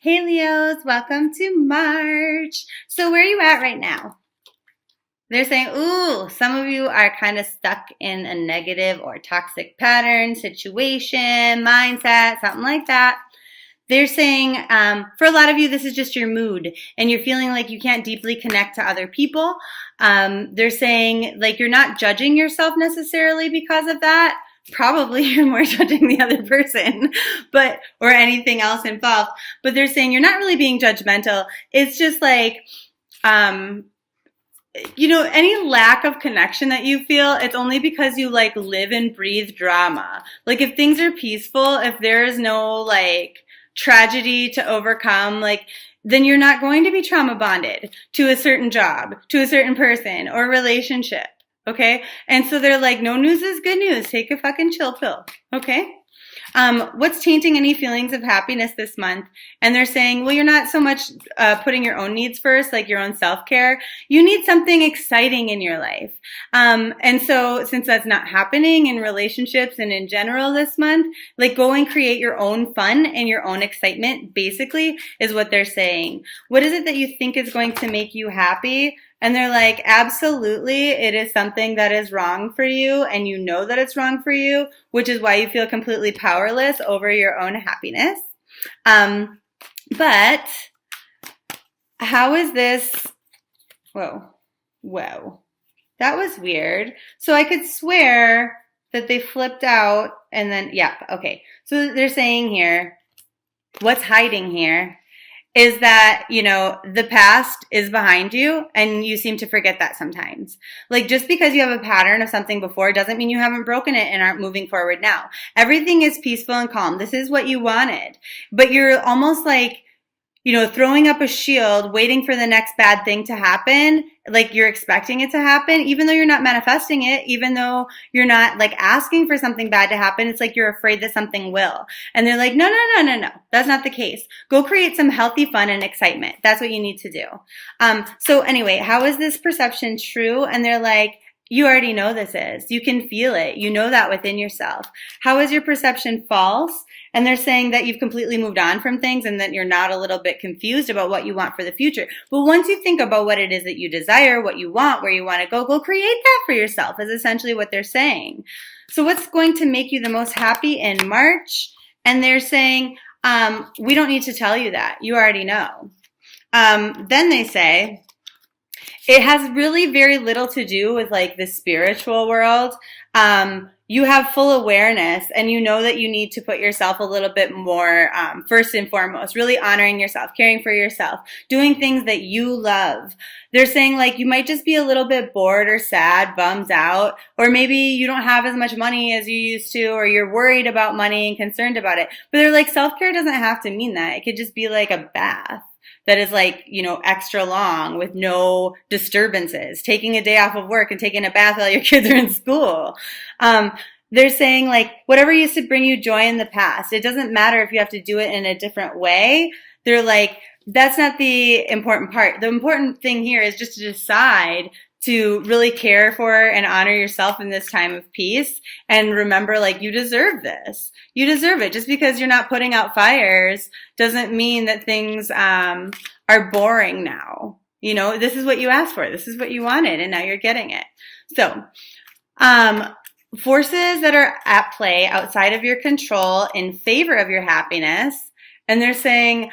Hey Leos, welcome to March. So where are you at right now? They're saying, ooh, some of you are kind of stuck in a negative or toxic pattern, situation, mindset, something like that. They're saying, for a lot of you, this is just your mood and you're feeling like you can't deeply connect to other people. They're saying like you're not judging yourself necessarily because of that. Probably you're more judging the other person, or anything else involved. But they're saying you're not really being judgmental. It's just like, any lack of connection that you feel, it's only because you like live and breathe drama. Like if things are peaceful, if there is no like tragedy to overcome, then you're not going to be trauma bonded to a certain job, to a certain person or relationship. Okay. And so they're like, no news is good news. Take a fucking chill pill. Okay. What's tainting any feelings of happiness this month? And they're saying, well, you're not so much putting your own needs first, like your own self-care. You need something exciting in your life. And so since that's not happening in relationships and in general this month, like go and create your own fun and your own excitement, basically, is what they're saying. What is it that you think is going to make you happy? And they're like, absolutely, it is something that is wrong for you, and you know that it's wrong for you, which is why you feel completely powerless over your own happiness. But how is this? Whoa, that was weird. So I could swear that they flipped out and then, yeah, okay. So they're saying here, what's hiding here is that, the past is behind you and you seem to forget that sometimes. Like just because you have a pattern of something before doesn't mean you haven't broken it and aren't moving forward now. Everything is peaceful and calm. This is what you wanted. But you're almost like, throwing up a shield, waiting for the next bad thing to happen, like you're expecting it to happen, even though you're not manifesting it, even though you're not like asking for something bad to happen. It's like you're afraid that something will. And they're like, no. That's not the case. Go create some healthy fun and excitement. That's what you need to do. So anyway, how is this perception true? And they're like, you already know this is. You can feel it. You know that within yourself. How is your perception false? And they're saying that you've completely moved on from things and that you're not a little bit confused about what you want for the future. But once you think about what it is that you desire, what you want, where you want to go create that for yourself is essentially what they're saying. So what's going to make you the most happy in March? And they're saying, we don't need to tell you that. You already know. Then they say, it has really very little to do with like the spiritual world. You have full awareness and you know that you need to put yourself a little bit more, first and foremost, really honoring yourself, caring for yourself, doing things that you love. They're saying like you might just be a little bit bored or sad, bums out, or maybe you don't have as much money as you used to, or you're worried about money and concerned about it. But they're like, self-care doesn't have to mean that. It could just be like a bath that is like, extra long with no disturbances, taking a day off of work and taking a bath while your kids are in school. They're saying like, whatever used to bring you joy in the past, it doesn't matter if you have to do it in a different way. They're like, that's not the important part. The important thing here is just to decide to really care for and honor yourself in this time of peace and remember like you deserve this. You deserve it. Just because you're not putting out fires doesn't mean that things are boring now. This is what you asked for. This is what you wanted and now you're getting it. So, forces that are at play outside of your control in favor of your happiness. And they're saying,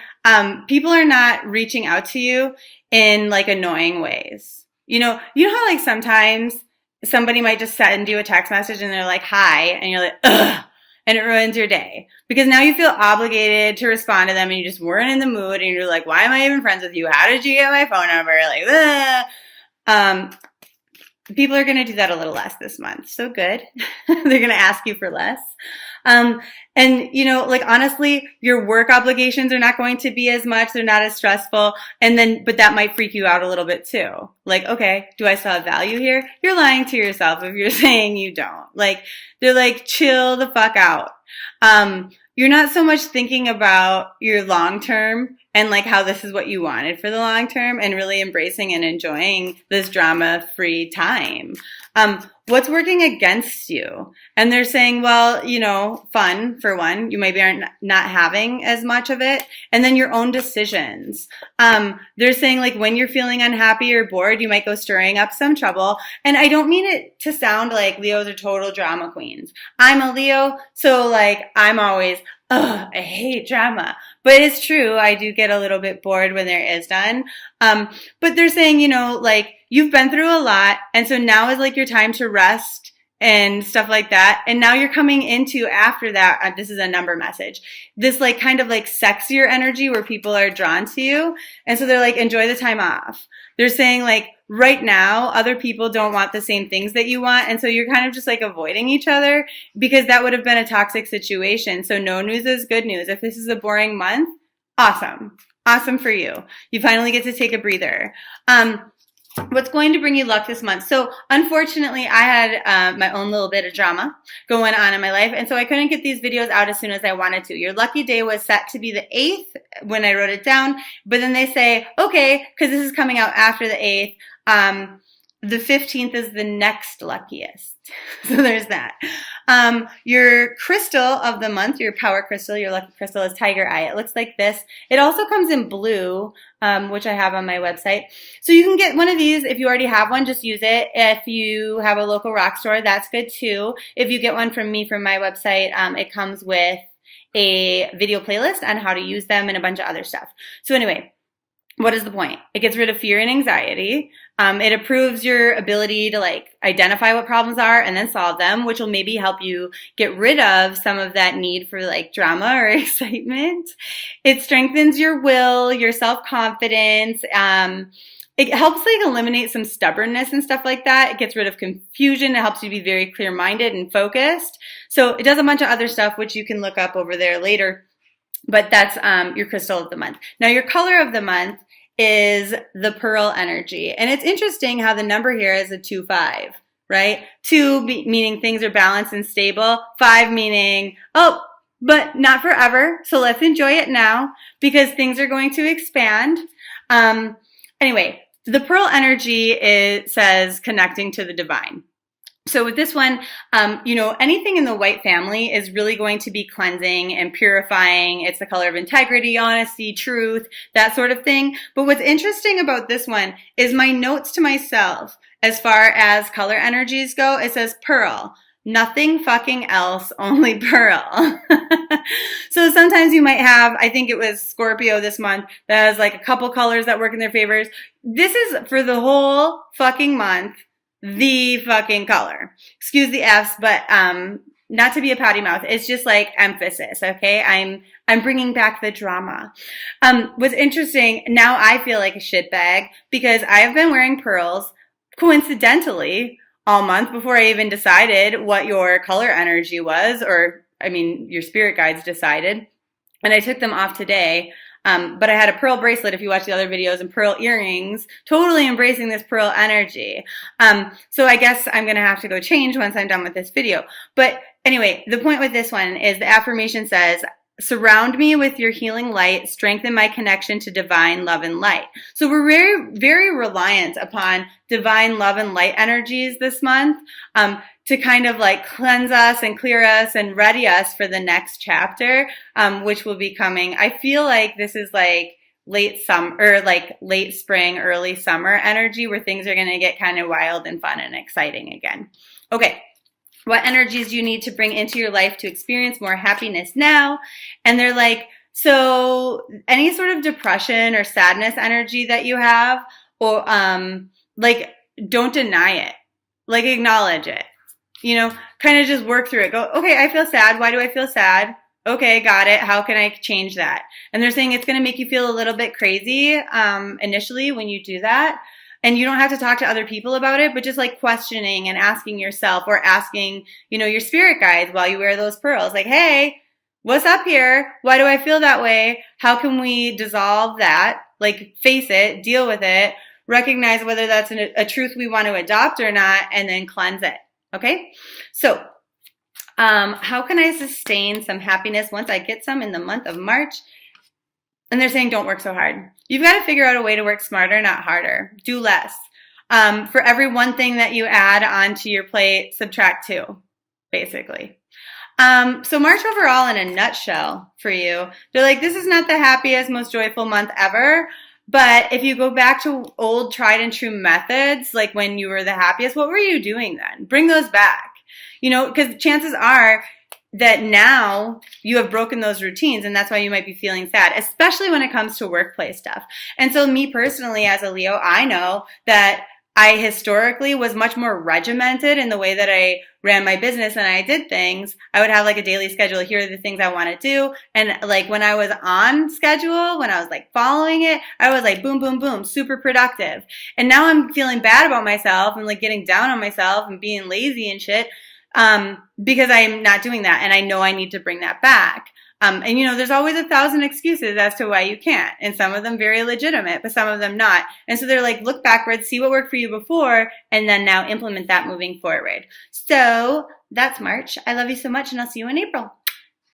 people are not reaching out to you in like annoying ways. You know how like sometimes somebody might just send you a text message and they're like, hi, and you're like, ugh, and it ruins your day because now you feel obligated to respond to them and you just weren't in the mood and you're like, why am I even friends with you? How did you get my phone number? Like, ugh. People are going to do that a little less this month. So good. They're going to ask you for less. And like honestly, your work obligations are not going to be as much. They're not as stressful. But that might freak you out a little bit too. Like, okay, do I still have value here? You're lying to yourself if you're saying you don't. Like, they're like, chill the fuck out. You're not so much thinking about your long term and like how this is what you wanted for the long term and really embracing and enjoying this drama-free time. what's working against you? And they're saying, well, fun for one, you maybe aren't not having as much of it. And then your own decisions. They're saying like when you're feeling unhappy or bored, you might go stirring up some trouble. And I don't mean it to sound like Leos are total drama queens. I'm a Leo, so like I'm always, I hate drama. But it's true, I do get a little bit bored when there is none. But they're saying, like you've been through a lot, and so now is like your time to rest and stuff like that. And now you're coming into after that, this is a number message, this like kind of like sexier energy where people are drawn to you. And so they're like, enjoy the time off. They're saying like right now, other people don't want the same things that you want. And so you're kind of just like avoiding each other because that would have been a toxic situation. So no news is good news. If this is a boring month, awesome. Awesome for you. You finally get to take a breather. What's going to bring you luck this month? So unfortunately, I had my own little bit of drama going on in my life, and so I couldn't get these videos out as soon as I wanted to. Your lucky day was set to be the 8th when I wrote it down, but then they say, okay, because this is coming out after the 8th, the 15th is the next luckiest. So there's that. Your crystal of the month, your power crystal, your lucky crystal is Tiger Eye. It looks like this. It also comes in blue, which I have on my website. So you can get one of these. If you already have one, just use it. If you have a local rock store, that's good too. If you get one from me from my website, it comes with a video playlist on how to use them and a bunch of other stuff. So anyway, what is the point? It gets rid of fear and anxiety. It improves your ability to like identify what problems are and then solve them, which will maybe help you get rid of some of that need for like drama or excitement. It strengthens your will, your self-confidence. It helps like eliminate some stubbornness and stuff like that. It gets rid of confusion. It helps you be very clear-minded and focused. So it does a bunch of other stuff, which you can look up over there later. But that's your crystal of the month. Now your color of the month is the pearl energy. And it's interesting how the number here is a 2-5, right? 2 meaning things are balanced and stable. 5 meaning, but not forever. So let's enjoy it now because things are going to expand. Anyway, the pearl energy says connecting to the divine. So with this one, anything in the white family is really going to be cleansing and purifying. It's the color of integrity, honesty, truth, that sort of thing. But what's interesting about this one is my notes to myself as far as color energies go. It says pearl, nothing fucking else, only pearl. So sometimes you might have, I think it was Scorpio this month, that has like a couple colors that work in their favors. This is for the whole fucking month. The fucking color. Excuse the F's, but not to be a potty mouth. It's just like emphasis, okay? I'm bringing back the drama. What's interesting, now I feel like a shitbag because I have been wearing pearls coincidentally all month before I even decided what your color energy was, or your spirit guides decided. And I took them off today. But I had a pearl bracelet, if you watch the other videos, and pearl earrings, totally embracing this pearl energy. So I guess I'm going to have to go change once I'm done with this video. But anyway, the point with this one is the affirmation says, surround me with your healing light, strengthen my connection to divine love and light. So we're very, very reliant upon divine love and light energies this month to kind of like cleanse us and clear us and ready us for the next chapter, which will be coming. I feel like this is like late summer, or like late spring, early summer energy where things are going to get kind of wild and fun and exciting again. Okay. What energies do you need to bring into your life to experience more happiness now? And they're like, so any sort of depression or sadness energy that you have, or like don't deny it, like acknowledge it, kind of just work through it. Go, okay, I feel sad. Why do I feel sad? Okay, got it. How can I change that? And they're saying it's going to make you feel a little bit crazy initially when you do that. And you don't have to talk to other people about it, but just like questioning and asking yourself, or asking, your spirit guides while you wear those pearls. Like, hey, what's up here? Why do I feel that way? How can we dissolve that? Like, face it, deal with it, recognize whether that's a truth we want to adopt or not, and then cleanse it. Okay? So, how can I sustain some happiness once I get some in the month of March? And they're saying, don't work so hard. You've got to figure out a way to work smarter, not harder. Do less. For every one thing that you add onto your plate, subtract two, basically. So March overall, in a nutshell, for you, they're like, this is not the happiest, most joyful month ever. But if you go back to old tried and true methods, like when you were the happiest, what were you doing then? Bring those back. Because chances are that now you have broken those routines, and that's why you might be feeling sad, especially when it comes to workplace stuff. And so me personally, as a Leo, I know that I historically was much more regimented in the way that I ran my business and I did things. I would have like a daily schedule. Here are the things I want to do. And like when I was on schedule, when I was like following it, I was like boom, boom, boom, super productive. And now I'm feeling bad about myself and like getting down on myself and being lazy and shit. Because I'm not doing that, and I know I need to bring that back. And there's always 1,000 excuses as to why you can't, and some of them very legitimate, but some of them not. And so they're like, look backwards, see what worked for you before, and then now implement that moving forward. So that's March. I love you so much, and I'll see you in April.